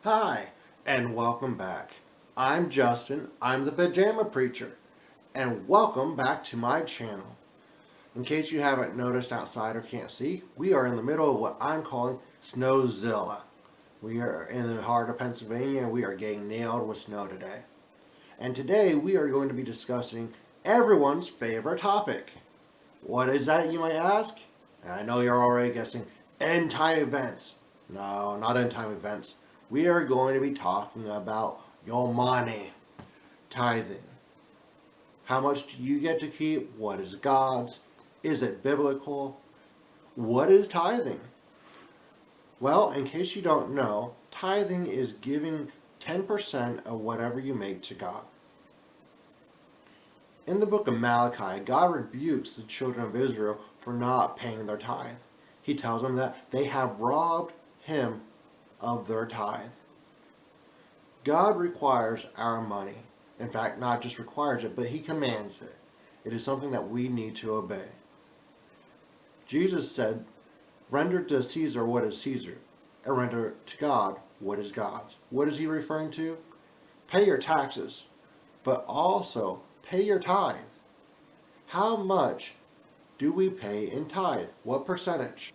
Hi, and welcome back. I'm Justin, I'm the Pajama Preacher, and welcome back to my channel. In case you haven't noticed outside or can't see, we are in the middle of what I'm calling Snowzilla. We are in the heart of Pennsylvania and we are getting nailed with snow today. And today we are going to be discussing everyone's favorite topic. What is that, you might ask? I know you're already guessing, end time events. No, not end time events. We are going to be talking about your money, tithing. How much do you get to keep? What is God's? Is it biblical? What is tithing? Well, in case you don't know, tithing is giving 10% of whatever you make to God. In the book of Malachi, God rebukes the children of Israel for not paying their tithe. He tells them that they have robbed Him of their tithe. God requires our money. In fact, not just requires it, but He commands it. It is something that we need to obey. Jesus said, "Render to Caesar what is Caesar, and render to God what is God's." What is He referring to? Pay your taxes, but also pay your tithe. How much do we pay in tithe? What percentage?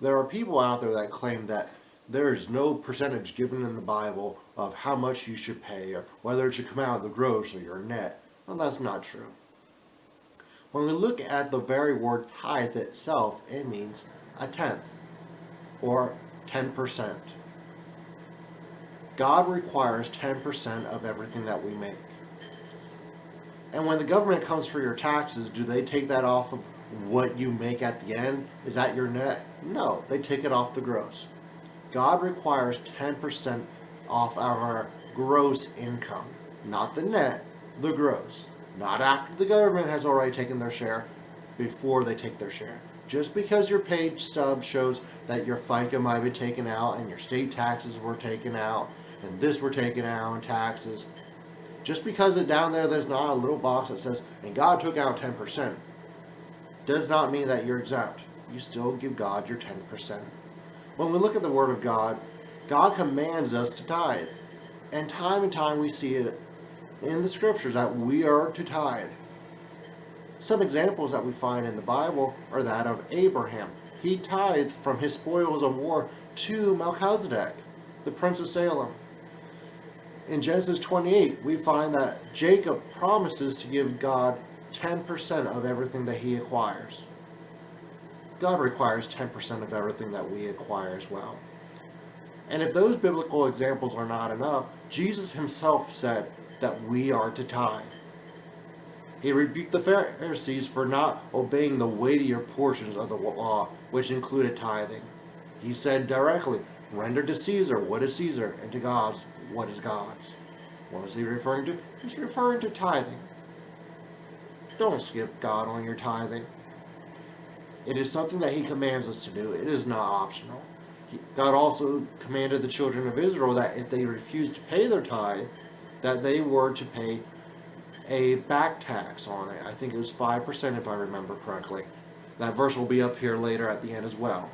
There are people out there that claim that there is no percentage given in the Bible of how much you should pay or whether it should come out of the gross or your net. Well, that's not true. When we look at the very word tithe itself, it means a tenth or 10%. God requires 10% of everything that we make. And when the government comes for your taxes, do they take that off of what you make at the end? Is that your net? No, they take it off the gross. God requires 10% off our gross income, not the net, the gross. Not after the government has already taken their share, before they take their share. Just because your paid stub shows that your FICA might be taken out and your state taxes were taken out and this were taken out in taxes, just because it down there's not a little box that says, and God took out 10%, does not mean that you're exempt. You still give God your 10%. When we look at the Word of God, God commands us to tithe. And time we see it in the Scriptures that we are to tithe. Some examples that we find in the Bible are that of Abraham. He tithed from his spoils of war to Melchizedek, the Prince of Salem. In Genesis 28, we find that Jacob promises to give God 10% of everything that he acquires. God requires 10% of everything that we acquire as well. And if those biblical examples are not enough, Jesus himself said that we are to tithe. He rebuked the Pharisees for not obeying the weightier portions of the law, which included tithing. He said directly, "Render to Caesar what is Caesar, and to God what is God's." What is he referring to? He's referring to tithing. Don't skip God on your tithing. It is something that He commands us to do. It is not optional. God also commanded the children of Israel that if they refused to pay their tithe, that they were to pay a back tax on it. I think it was 5% if I remember correctly. That verse will be up here later at the end as well.